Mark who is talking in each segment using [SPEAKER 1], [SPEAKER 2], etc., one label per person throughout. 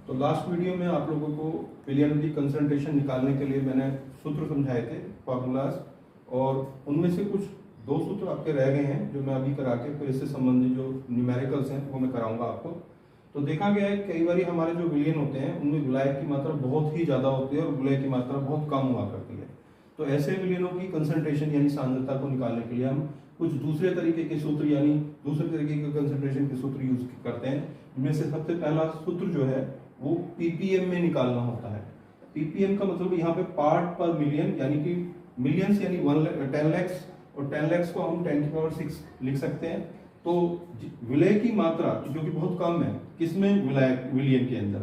[SPEAKER 1] तो last video में आप लोगों को विलियन की कंसंट्रेशन निकालने के लिए मैंने सूत्र समझाए थे, फार्मूलाज, और उनमें से कुछ दो सूत्र आपके रह गए हैं जो मैं अभी करा के फिर इससे संबंधित जो न्यूमेरिकल्स हैं वो मैं कराऊंगा आपको। तो देखा गया है कई बार हमारे जो विलियन होते हैं उनमें विलायक की मात्रा बहुत ही ज़्यादा होती है और विलय की मात्रा बहुत कम हुआ करती है। तो ऐसे विलियनों की कंसंट्रेशन यानी सांद्रता को निकालने के लिए हम कुछ दूसरे तरीके के सूत्र यानी दूसरे तरीके के कंसंट्रेशन के सूत्र यूज करते हैं। इनमें से सबसे पहला सूत्र जो है वो पीपीएम में निकालना होता है। पीपीएम का मतलब यहाँ पे पार्ट पर मिलियन यानी कि मिलियंस यानी 10 lakhs और 10 lakhs को हम 10⁶ लिख सकते हैं। तो विलय की मात्रा जो कि बहुत कम है किसमें, विलियन के अंदर,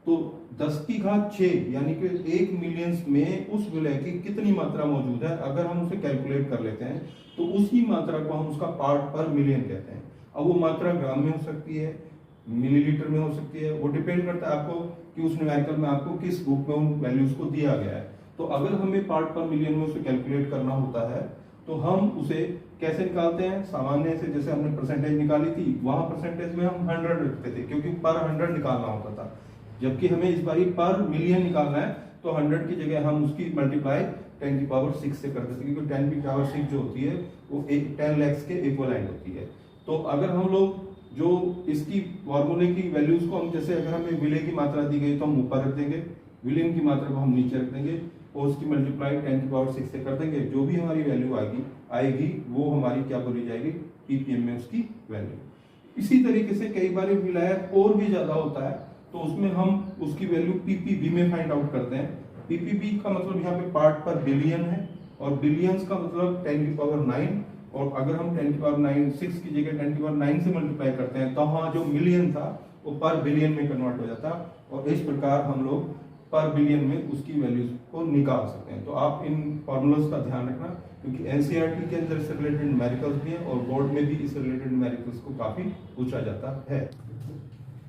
[SPEAKER 1] तो 10⁶ यानी कि 1 मिलियंस में उस विलय की कितनी मात्रा मौजूद है अगर हम उसे कैलकुलेट कर लेते हैं तो उसी मात्रा को हम उसका पार्ट पर मिलियन कहते हैं। अब वो मात्रा ग्राम में हो सकती है, मिलीलीटर में हो सकती है, वो डिपेंड करता है आपको कि उस न्यूमेरिकल में आपको किस रूप में उन वैल्यूज को दिया गया है। तो अगर हमें पार्ट पर मिलियन में उसे कैलकुलेट करना होता है तो हम उसे कैसे निकालते हैं, सामान्य से जैसे हमने परसेंटेज निकाली थी वहां परसेंटेज में हम 100 रखते थे क्योंकि पर 100 निकालना होता था, जबकि हमें इस बारी पर मिलियन निकालना है तो 100 की जगह हम उसकी मल्टीप्लाई 10⁶ से करते थे क्योंकि 10⁶ जो होती है वो 10 lakhs के इक्वलेंट होती है। तो अगर हम लोग जो इसकी फॉर्मूले की वैल्यूज को हम जैसे अगर हमें विलय की मात्रा दी गई तो हम ऊपर रख देंगे, विलियन की मात्रा को हम नीचे रख देंगे और उसकी मल्टीप्लाई 10⁶ से कर देंगे। जो भी हमारी वैल्यू आएगी वो हमारी क्या बोली जाएगी, पीपीएम में उसकी वैल्यू। इसी तरीके से कई बार विलायक और भी ज्यादा होता है तो उसमें हम उसकी वैल्यू पीपीबी में फाइंड आउट करते हैं। पीपीबी का मतलब यहाँ पे पार्ट पर बिलियन है और बिलियंस का मतलब 10⁹ और अगर हम 10⁹ की जगह 10⁹ से मल्टीप्लाई करते हैं तो वहाँ जो मिलियन था वो पर बिलियन में कन्वर्ट हो जाता और इस प्रकार हम लोग पर बिलियन में उसकी वैल्यूज को निकाल सकते हैं। तो आप इन फॉर्मूलाज का ध्यान रखना क्योंकि एनसीईआरटी के अंदर इससे रिलेटेड न्यूमेरिकल्स भी हैं और बोर्ड में भी इससे रिलेटेड न्यूमेरिकल्स को काफी पूछा जाता है।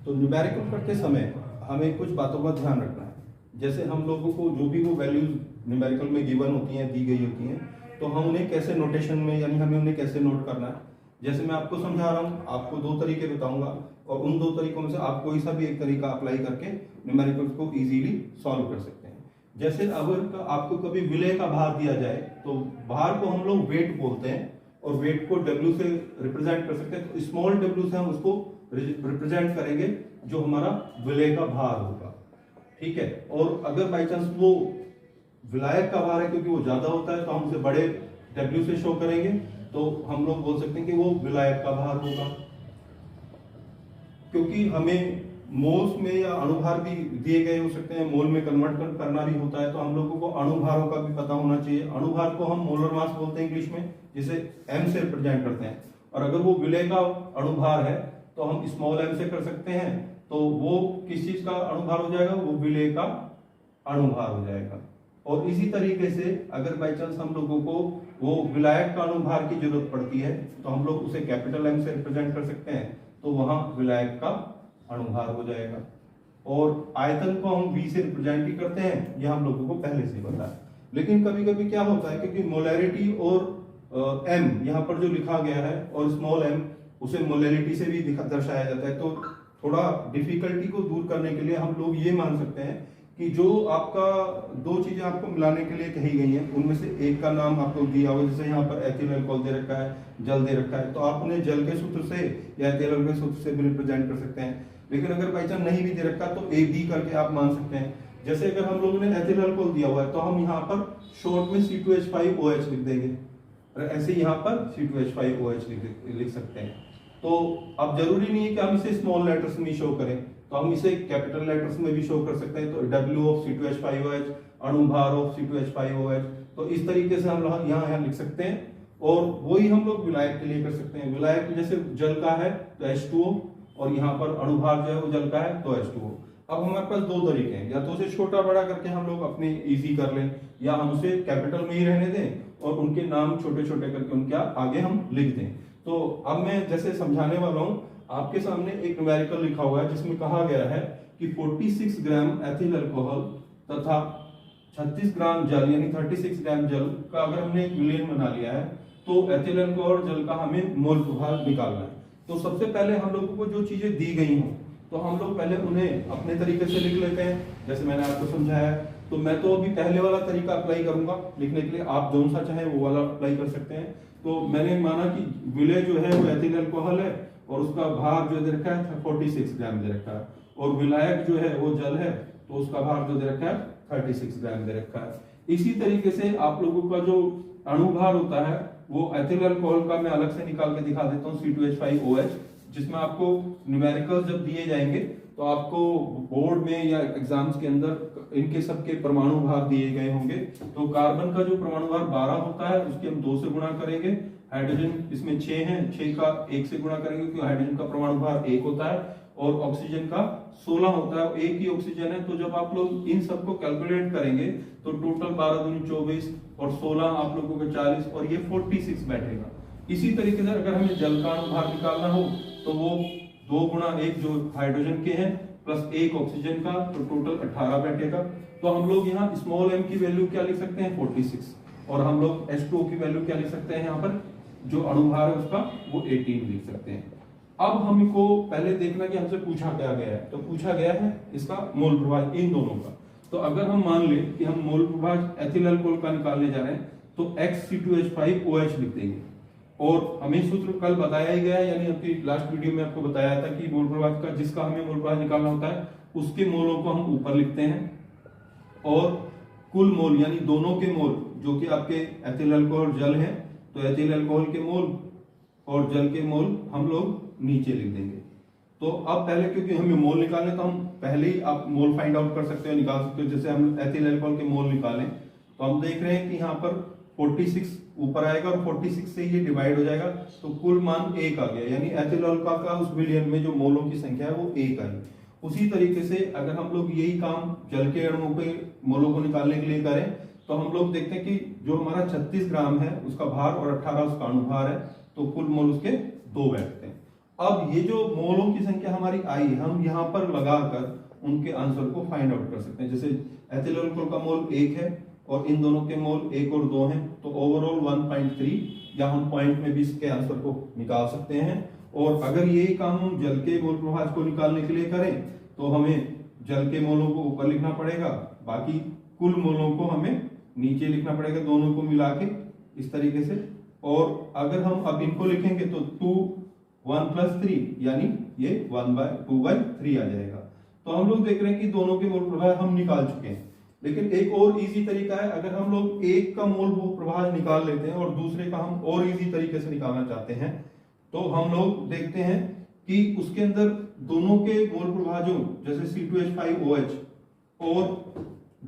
[SPEAKER 1] तो न्यूमेरिकल करते समय हमें कुछ बातों का ध्यान रखना है। जैसे हम लोगों को जो भी वो वैल्यूज न्यूमेरिकल में गिवन होती हैं, दी गई होती हैं, तो हम उन्हें कैसे नोटेशन में यानी हमें उन्हें कैसे नोट करना है। जैसे मैं आपको समझा रहा हूँ, आपको दो तरीके बताऊंगा और उन दो तरीकों में से आप कोई सा भी एक तरीका अप्लाई करके न्यूमेरिकल्स को इजीली सॉल्व कर सकते हैं। जैसे अगर आपको कभी विलय का भार दिया जाए तो भार को हम लोग वेट बोलते हैं और वेट को W से रिप्रेजेंट कर सकते हैं। तो स्मॉल w से हम उसको रिप्रेजेंट करेंगे जो हमारा विलय का भार होगा, ठीक है। और अगर बाई चांस वो विलायक का भार है क्योंकि वो ज्यादा होता है तो हम उसे बड़े W से शो करेंगे तो हम लोग बोल सकते हैं कि वो विलायक का भार होगा। क्योंकि हमें मोल्स में या अणुभार भी दिए गए हो सकते हैं, मोल में कन्वर्ट करना भी होता है तो हम लोगों को अणुभारों का भी पता होना चाहिए। अणुभार को हम मोलर मास बोलते हैं इंग्लिश में, जिसे m से रिप्रेजेंट करते हैं। और अगर वो विलय का अणुभार है तो हम स्मॉल m से कर सकते हैं, तो वो किस चीज का अणुभार हो जाएगा, वो विलय का अणुभार हो जाएगा। और इसी तरीके से अगर बाई चांस हम लोगों को वो विलायक का अणुभार की जरूरत पड़ती है तो हम लोग उसे कैपिटल M से रिप्रेजेंट कर सकते हैं, तो वहां विलायक का अणुभार हो जाएगा। और आयतन को हम V से रिप्रेजेंट ही करते हैं, यह हम लोगों को पहले से पता है। लेकिन कभी कभी क्या होता है क्योंकि मोलैरिटी और M यहाँ पर जो लिखा गया है और स्मॉल m उसे मोलैरिटी से भी दर्शाया जाता है, तो थोड़ा डिफिकल्टी को दूर करने के लिए हम लोग ये मान सकते हैं कि जो आपका दो चीजें आपको मिलाने के लिए कही गई हैं उनमें से एक का नाम आपको दिया हुआ, जैसे यहाँ पर एथिल अल्कोहल दे रखा है, जल दे रखा है, तो आप उन्हें जल के सूत्र से या एथिल के सूत्र से भी रिप्रेजेंट कर सकते हैं। लेकिन अगर बाई चांस नहीं भी दे रखा तो AB करके आप मान सकते हैं। जैसे अगर हम लोगों ने एथिल अल्कोहल दिया हुआ है तो हम यहाँ पर शॉर्ट में C2H5OH लिख देंगे और ऐसे यहाँ पर C2H5OH लिख सकते हैं। तो अब जरूरी नहीं है कि हम इसे स्मॉल लेटर्स में शो करें, तो हम इसे कैपिटल लेटर्स में भी शो कर सकते हैं। तो W of C2H5OH, अणुभार of C2H5OH, तो इस तरीके से हम यहाँ लिख सकते हैं। और वही हम लोग विलायक के लिए कर सकते हैं। विलायक जैसे जल का है तो H2O और यहाँ पर अणुभार जो है वो जल का है तो H2O। अब हमारे पास दो तरीके हैं, या तो उसे छोटा बड़ा करके हम लोग अपने इजी कर लें या हम उसे कैपिटल में ही रहने दें और उनके नाम छोटे छोटे करके उनके आगे हम लिख दें। तो अब मैं जैसे समझाने वाला हूं, आपके सामने एक न्यूमेरिकल लिखा हुआ है जिसमें कहा गया है कि 46 ग्राम एथिल अल्कोहल तथा 36 ग्राम जल यानी 36 ग्राम जल का अगर हमने एक विलयन बना लिया है तो एथिल अल्कोहल जल का हमें मोल प्रभाव निकालना है। तो सबसे पहले हम लोगों को जो चीजें दी गई हों तो हम लोग पहले उन्हें अपने तरीके से लिख लेते हैं, जैसे मैंने आपको समझाया। तो मैं तो अभी पहले वाला तरीका अप्लाई करूंगा लिखने के लिए, आप जो सा चाहे वो वाला अप्लाई कर सकते हैं। तो मैंने माना कि विलय जो है वो एथिल अल्कोहल है और उसका भार जो दे रखा है 46 ग्राम दे रखा है, और विलायक जो है वो जल है तो उसका भार जो दे रखा है 36 ग्राम दे रखा है। इसी तरीके से आप लोगों का जो अणुभार होता है वो एथिल अल्कोहल का मैं अलग से निकाल के दिखा देता हूँ, C2H5OH, जिसमें आपको न्यूमेरिकल जब दिए जाएंगे तो आपको बोर्ड में या एग्जाम्स के अंदर इनके सबके परमाणु भार दिए गए होंगे। तो कार्बन का जो परमाणु भार 12 होता है उसके हम 2 से गुणा करेंगे, हाइड्रोजन इसमें 6 है, 6 का 1 से गुणा करेंगे क्योंकि हाइड्रोजन का परमाणु भार 1 होता है, और ऑक्सीजन का 16 होता है, एक ही ऑक्सीजन है। तो जब आप लोग इन सबको कैलकुलेट करेंगे तो टोटल 12 दूनी 24 और 16 आप लोगों को 40 और ये 46 बैठेगा। इसी तरीके से अगर हमें जल का अणुभार निकालना हो तो वो 2 गुणा 1 जो हाइड्रोजन के हैं प्लस 1 ऑक्सीजन का, तो टोटल 18 बैठेगा। तो हम लोग यहाँ स्मॉल m की वैल्यू क्या लिख सकते हैं 46, और हम लोग H2O की वैल्यू क्या लिख सकते हैं यहाँ पर जो अणुभार है उसका वो 18 लिख सकते हैं। अब हमको पहले देखना कि हमसे पूछा क्या गया है, तो पूछा गया है इसका मोल प्रभाव इन दोनों का। तो अगर हम मान ले कि हम मोल प्रभाव एथिल अल्कोहल का निकालने जा रहे हैं तो X(C2H5OH) लिख देंगे, और हमें सूत्र कल बताया ही गया है, यानी आपकी लास्ट वीडियो में आपको बताया था कि मोल प्रभाव का जिसका हमें मोल प्रभाव निकालना होता है उसके मोलों को हम ऊपर लिखते हैं, और कुल मोल यानी दोनों के मोल जो कि आपके एथिल अल्कोहल जल है तो एथिल अल्कोहल के मोल और जल के मोल हम लोग नीचे लिख देंगे। तो अब पहले क्योंकि हमें मोल निकालने तो हम पहले ही आप मोल फाइंड आउट कर सकते हो, निकाल सकते हो। जैसे हम एथिल अल्कोहल के मोल निकालें तो हम देख रहे हैं कि यहाँ पर 46 ऊपर आएगा और 46 से ये डिवाइड हो जाएगा तो कुल मान 1 आ गया, यानी एथिल अल्कोहल का उस विलयन में जो मोलों की संख्या है वो 1 आई। उसी तरीके से अगर हम लोग यही काम जल के अणुओं के मोलों को निकालने के लिए करें तो हम लोग देखते हैं कि जो हमारा 36 ग्राम है उसका भार और 18 उसका अणुभार है, तो कुल मोल उसके 2 बैठते हैं। अब ये जो मोलों की संख्या हमारी आई हम यहाँ पर लगाकर उनके आंसर को फाइंड आउट कर सकते हैं। जैसे एथिल अल्कोहल का मोल 1 है और इन दोनों के मोल 1 और 2 हैं, तो ओवरऑल 1.3, या हम पॉइंट में भी इसके आंसर को निकाल सकते हैं। और अगर यही काम हम जल के मोल प्रभाव को निकालने के लिए करें तो हमें जल के मोलों को ऊपर लिखना पड़ेगा, बाकी कुल मोलों को हमें नीचे लिखना पड़ेगा, दोनों को मिला के इस तरीके से। और अगर हम अब इनको लिखेंगे तो 2 1 + 3 यानी ये 1/2/3 आ जाएगा। तो हम लोग देख रहे हैं कि दोनों के मोल प्रभाव हम निकाल चुके हैं, लेकिन एक और इजी तरीका है। अगर हम लोग एक का मोल प्रभाव निकाल लेते हैं और दूसरे का हम और इजी तरीके से निकालना चाहते हैं तो हम लोग देखते हैं कि उसके अंदर दोनों के मोल प्रभाजों जैसे C2H5OH और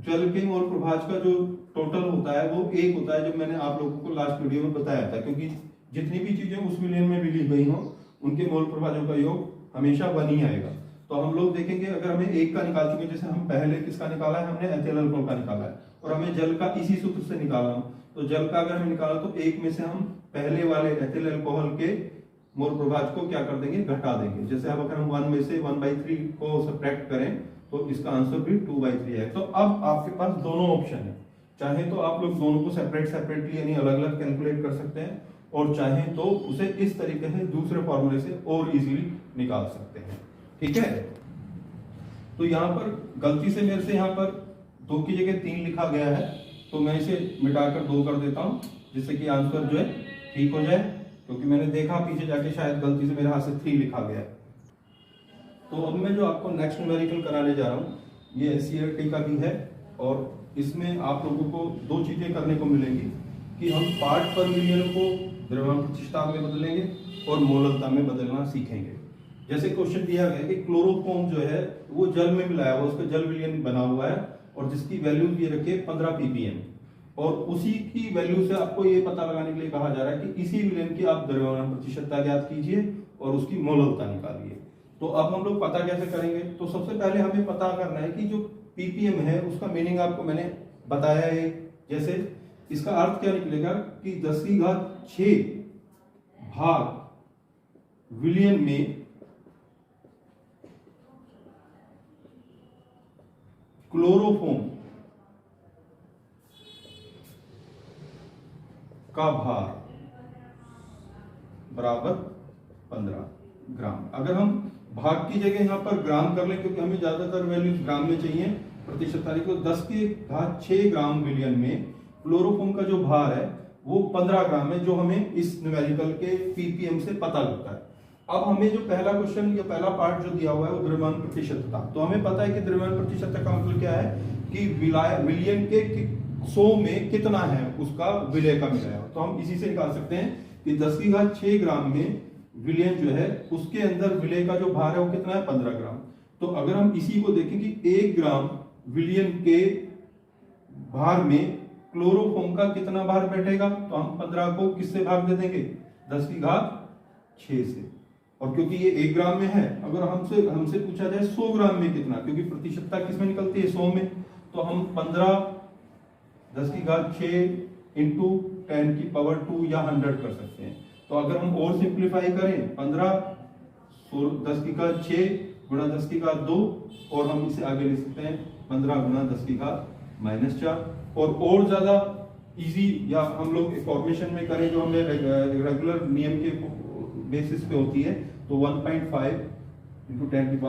[SPEAKER 1] जल के मोल प्रभाज का जो टोटल होता है वो 1 होता है, जो मैंने आप लोगों को लास्ट वीडियो में बताया था। क्योंकि जितनी भी चीजें उस विलयन में मिली गई हो उनके मोल प्रभाजों का योग हमेशा 1 ही आएगा। तो हम लोग देखेंगे अगर हमें 1 का निकाल चुके, जैसे हम पहले किसका निकाला है, हमने एथिल अल्कोहल का निकाला है और हमें जल का इसी सूत्र से निकालना हो, तो जल का अगर हमें निकाला तो 1 में से हम पहले वाले एथिल अल्कोहल के मोल प्रभाज को क्या कर देंगे, घटा देंगे। जैसे अब अगर हम 1 में से 1/3 को सब्ट्रैक्ट करें तो इसका आंसर भी 2/3 है। तो अब आपके पास दोनों ऑप्शन है, चाहे तो आप लोग दोनों को सेपरेटली यानी अलग अलग कैलकुलेट कर सकते हैं, और चाहे तो उसे इस तरीके से दूसरे फॉर्मूले से और इजीली निकाल सकते हैं। ठीक है, तो यहाँ पर गलती से मेरे से यहाँ पर 2 की जगह 3 लिखा गया है, तो मैं इसे मिटाकर 2 कर देता हूँ जिससे कि आंसर जो है ठीक हो जाए, क्योंकि मैंने देखा पीछे जाके शायद गलती से मेरे हाथ से 3 लिखा गया है। तो अब मैं जो आपको नेक्स्ट न्यूमेरिकल कराने जा रहा हूँ ये एनसीईआरटी का भी है, और इसमें आप लोगों को 2 चीजें करने को मिलेंगी कि हम पार्ट पर मिलियन को द्रव्यमान प्रतिष्ठा में बदलेंगे और मोललता में बदलना सीखेंगे। जैसे क्वेश्चन दिया गया कि क्लोरोफॉर्म जो है वो जल में मिलाया हुआ, उसका जल विलयन बना हुआ है और जिसकी वैल्यू ये रखिए 15 ppm, और उसी की वैल्यू से आपको ये पता लगाने के लिए कहा जा रहा है कि इसी विलयन की आप द्रव्यमान प्रतिशतता ज्ञात कीजिए और उसकी मोललता निकालिए। तो अब हम लोग पता कैसे करेंगे, तो सबसे पहले हमें पता करना है कि जो ppm है उसका मीनिंग आपको मैंने बताया है। जैसे इसका अर्थ क्या निकलेगा कि 10⁶ भाग विलयन में क्लोरोफॉर्म का भार बराबर 15 ग्राम। अगर हम भाग की जगह यहाँ पर ग्राम कर लें, क्योंकि हमें ज्यादातर वैल्यूज ग्राम में चाहिए प्रतिशत तारीख को। 10⁻6 ग्राम विलियन में क्लोरोफॉर्म का जो भार है वो 15 ग्राम है, जो हमें इस न्यूमेरिकल के पीपीएम से पता लगता है। अब हमें जो पहला क्वेश्चन या पहला पार्ट जो दिया हुआ है वो द्रव्यमान प्रतिशतता। तो हमें पता है कि द्रव्यमान प्रतिशतता का मतलब क्या है कि विलियन के 100 में कितना है उसका विलय का मिलाया। तो हम इसी से निकाल सकते हैं कि 10⁻6 ग्राम में विलियन जो है उसके अंदर विलय का जो भार है वो कितना है, 15 ग्राम। तो अगर हम इसी को देखें कि 1 ग्राम विलियन के भार में क्लोरोफॉर्म का कितना भार बैठेगा, तो हम 15 को किससे भाग दे देंगे, 10⁻6 से। और क्योंकि ये 1 ग्राम में है, अगर हमसे पूछा जाए 100 ग्राम में कितना, क्योंकि प्रतिशतता किसमें निकलती है, 100 में, तो हम 15 10⁻6 इंटू 10⁻2 या 100 कर सकते हैं। तो अगर हम और सिंप्लीफाई करें 15 10⁻6 गुणा 10⁻2, और हम इसे आगे लिख सकते हैं 15 गुणा 10⁻4। और ज्यादा इजी या हम लोग फॉर्मेशन में करें जो हमें रेगुलर नियम के बेसिस पे होती है, तो 1.5 इंटू 10⁻³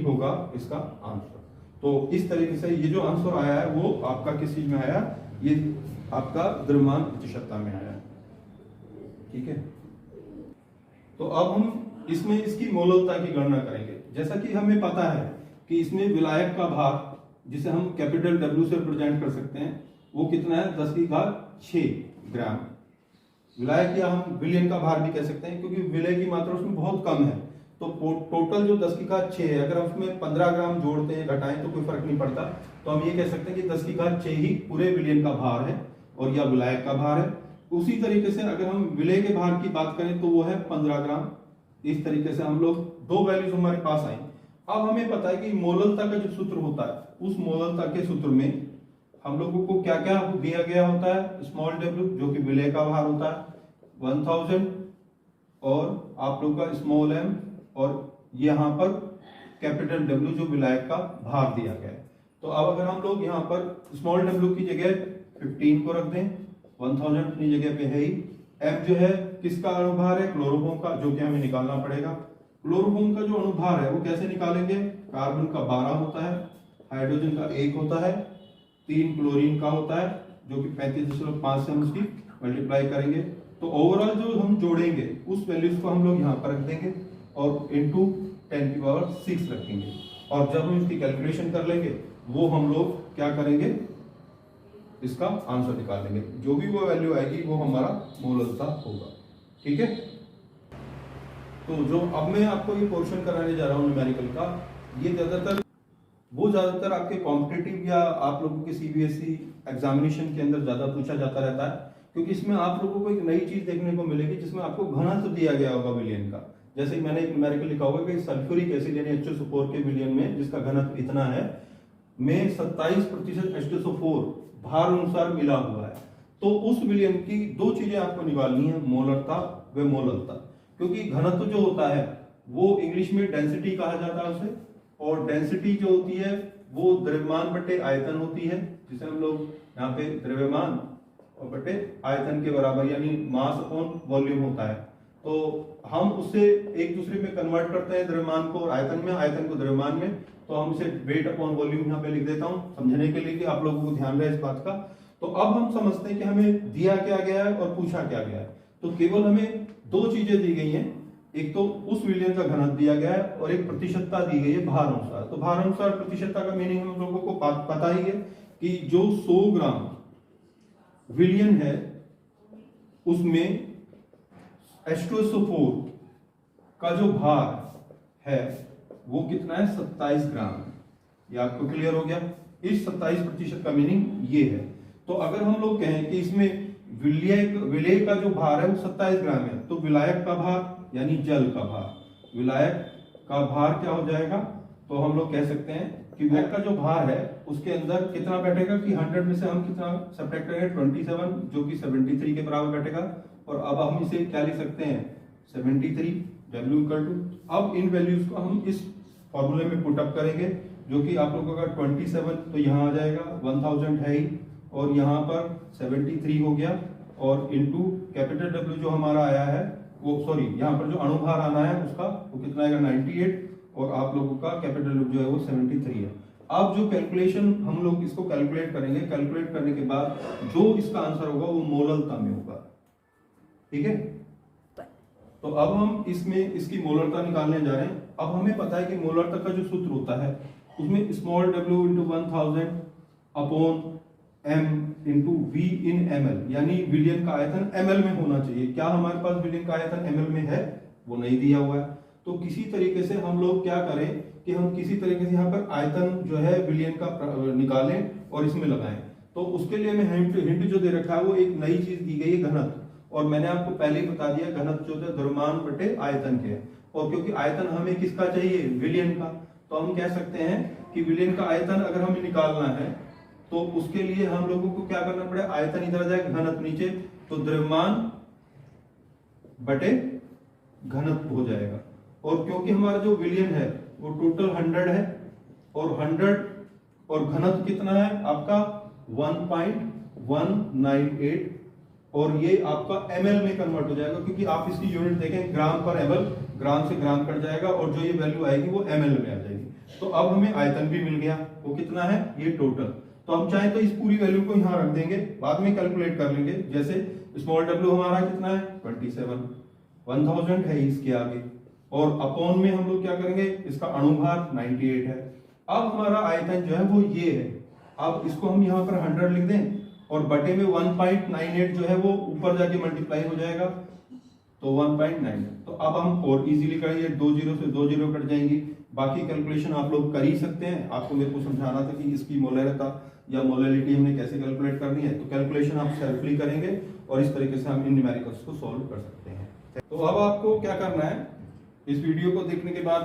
[SPEAKER 1] होगा इसका आंसर। तो इस तरीके से ये जो आंसर आया है वो आपका किस चीज में आया, ये आपका द्रव्यमान प्रतिशतता में आया। ठीक है, तो अब हम इसमें इसकी मोललता की गणना करेंगे। जैसा कि हमें पता है कि इसमें विलायक का भार, जिसे हम कैपिटल W से रिप्रेजेंट कर सकते हैं, वो कितना है, 10⁻6 ग्राम। विलायक या हम विलियन का भार भी कह सकते हैं, क्योंकि विलय की मात्रा उसमें बहुत कम है। तो टोटल जो 10⁻6 है, अगर हम उसमें 15 ग्राम जोड़ते हैं घटाएं तो कोई फर्क नहीं पड़ता। तो हम ये कह सकते हैं कि 10⁻6 ही पूरे विलियन का भार है और या विलायक का भार है। उसी तरीके से अगर हम विलय के भार की बात करें तो वो है 15 ग्राम। इस तरीके से हम लोग दो वैल्यूज हमारे पास आई। अब हमें पता है कि मोललता का जो सूत्र होता है, उस मोललता के सूत्र में हम लोगों को क्या क्या दिया गया होता है, स्मॉल w जो कि विलय का भार होता है 1000, और आप लोग का स्मॉल m, और यहाँ पर कैपिटल W जो विलायक का भार दिया गया है। तो अब अगर हम लोग यहाँ पर स्मॉल w की जगह 15 को रख दें, 1000 अपनी जगह पे है ही। m जो है किसका अनुभार है, क्लोरोफॉर्म का, जो कि हमें निकालना पड़ेगा। क्लोरोफॉर्म का जो अनुभार है वो कैसे निकालेंगे, कार्बन का 12 होता है, हाइड्रोजन का 1 होता है, 3 क्लोरीन का होता है, जो कि 35.5 से हम उसकी मल्टीप्लाई करेंगे। तो ओवरऑल जो हम जोड़ेंगे उस वैल्यूज को हम लोग यहाँ पर रख देंगे और इंटू 10⁻6 रखेंगे। और जब हम इसकी कैलकुलेशन कर लेंगे वो हम लोग क्या करेंगे, इसका आंसर निकाल लेंगे। जो भी वो वैल्यू आएगी वो हमारा मोललता होगा। ठीक है, तो जो अब मैं आपको ये पोर्शन कराने जा रहा हूँ न्यूमेरिकल का, ये ज्यादातर आपके कॉम्पिटिटिव या आप लोगों के सीबीएसई एग्जामिनेशन के अंदर ज्यादा पूछा जाता रहता है, क्योंकि इसमें आप लोगों को एक नई चीज देखने को मिलेगी जिसमें आपको घनत्व दिया गया होगा विलियन का। जैसे मैंने एक न्यूमेरिकल लिखा होगा कि सल्फ्यूरिक एसिड यानी H2SO4 के विलियन में जिसका घनत्व इतना है में 27% H2SO4 भार अनुसार मिला हुआ है। तो उस विलियन की दो चीजें आपको निकालनी है, मोलरता व मोललता। क्योंकि घनत्व जो होता है वो इंग्लिश में डेंसिटी कहा जाता है उसे, और डेंसिटी जो होती है वो द्रव्यमान बटे आयतन होती है, जिसे हम लोग यहाँ पे द्रव्यमान और बटे आयतन के बराबर यानी मास अपॉन वॉल्यूम होता है। तो हम उससे एक दूसरे में कन्वर्ट करते हैं, द्रव्यमान को आयतन में, आयतन को द्रव्यमान में। तो हम इसे वेट अपॉन वॉल्यूम यहाँ पे लिख देता हूँ समझने के लिए कि आप लोगों को ध्यान रहे इस बात का। तो अब हम समझते हैं कि हमें दिया क्या गया है और पूछा क्या गया है। तो केवल हमें दो चीजें दी गई हैं, एक तो उस विलियन का घनत्व दिया गया है और एक प्रतिशतता दी गई है भार अनुसार। तो भार अनुसार प्रतिशतता का मीनिंग हम लोगों को पता ही है कि जो 100 ग्राम विलियन है उसमें H2SO4 का जो भार है वो कितना है, 27 ग्राम। ये आपको क्लियर हो गया। इस 27% का मीनिंग ये है। तो अगर हम लोग कहें कि इसमें विलय का जो भार है वो 27 ग्राम है, तो विलायक का भार यानी जल का भार, विलायक का भार क्या हो जाएगा, तो हम लोग कह सकते हैं कि विलायक का जो भार है उसके अंदर कितना बैठेगा कि 100 में से हम कितना सब्ट्रैक्ट करेंगे 27, जो कि 73 के बराबर बैठेगा। और अब हम इसे क्या लिख सकते हैं 73 W इक्वल टू, अब इन वैल्यूज को हम इस फॉर्मूले में पुट अप करेंगे, जो कि आप लोगों का 27 तो यहाँ आ जाएगा, 1000 है ही, और यहाँ पर 73 हो गया, और इनटू कैपिटल W जो हमारा आया है वो सॉरी यहाँ पर जो अणुभार आना है उसका वो कितना आएगा 98 और आप लोगों का कैपिटल जो है वो 73 है। अब जो कैलकुलेशन हम लोग इसको कैलकुलेट करेंगे, कैलकुलेट करने के बाद जो इसका आंसर होगा वो मोलरता में होगा, ठीक है। तो अब हम इसमें इसकी मोलरता निकालने जा रहे हैं। अब हमें पता है कि मोलरता का जो सूत्र होता है उसमें small w into 1000 upon m into v इन ml, यानी विलयन का आयतन ml में होना चाहिए। क्या हमारे पास विलयन का आयतन ml में है? वो नहीं दिया हुआ है। तो किसी तरीके से हम लोग क्या करें कि हम किसी तरीके से यहाँ पर आयतन जो है विलयन का निकालें और इसमें लगाएं। तो उसके लिए मैं हिंट जो दे रखा है वो एक नई चीज दी गई है, घनत्व। और मैंने आपको पहले ही बता दिया घनत्व जो है द्रव्यमान बटे आयतन के, और क्योंकि आयतन हमें किसका चाहिए? विलयन का। तो हम कह सकते हैं कि विलयन का आयतन अगर हमें निकालना है तो उसके लिए हम लोगों को क्या करना पड़ेगा? आयतन इधर आ जाएगा, घनत्व नीचे, तो द्रव्यमान बटे घनत्व हो जाएगा। और क्योंकि हमारा जो विलयन है वो टोटल 100 है और 100 और घनत्व कितना है आपका 1.198 और ये आपका ml में कन्वर्ट हो जाएगा, क्योंकि आप इसकी यूनिट देखें ग्राम पर ml, ग्राम से ग्राम कट जाएगा और जो ये वैल्यू आएगी वो ml में आ जाएगी। तो अब हमें आयतन भी मिल गया, वो कितना है? ये टोटल। तो हम चाहें तो इस पूरी वैल्यू को यहाँ रख देंगे, बाद में कैलकुलेट कर लेंगे। जैसे स्मॉल w हमारा कितना है? 27, 1000 है इसके आगे, और अपॉन में हम लोग क्या करेंगे? इसका अणुभार 98 है। अब हमारा आयतन जो है वो ये है। अब इसको हम यहाँ पर 100 लिख दें और बटे में 1.98 जो है वो ऊपर जाके मल्टीप्लाई हो जाएगा, तो 1.9। तो अब हम और इजीली करेंगे, 2 0 से 2 0 कट जाएंगी। बाकी कैलकुलेशन आप लोग कर ही सकते हैं। आपको मेरे को समझाना था कि इसकी मोलरता या मोलैलिटी हमने कैसे कैलकुलेट करनी है, तो कैलकुलेशन आप सेल्फली करेंगे और इस तरीके से हम इन न्यूमेरिकल्स को सॉल्व कर सकते हैं। तो अब आपको क्या करना है, इस वीडियो को देखने के बाद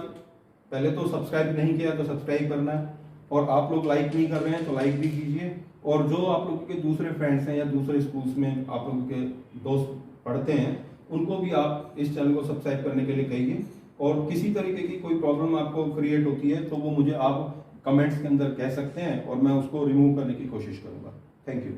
[SPEAKER 1] पहले तो सब्सक्राइब नहीं किया तो सब्सक्राइब करना है, और आप लोग लाइक नहीं कर रहे हैं तो लाइक भी कीजिए। और जो आप लोगों के दूसरे फ्रेंड्स हैं या दूसरे स्कूल्स में आप लोगों के दोस्त पढ़ते हैं उनको भी आप इस चैनल को सब्सक्राइब करने के लिए कहिए। और किसी तरीके की कोई प्रॉब्लम आपको क्रिएट होती है तो वो मुझे आप कमेंट्स के अंदर कह सकते हैं और मैं उसको रिमूव करने की कोशिश करूंगा। Thank you.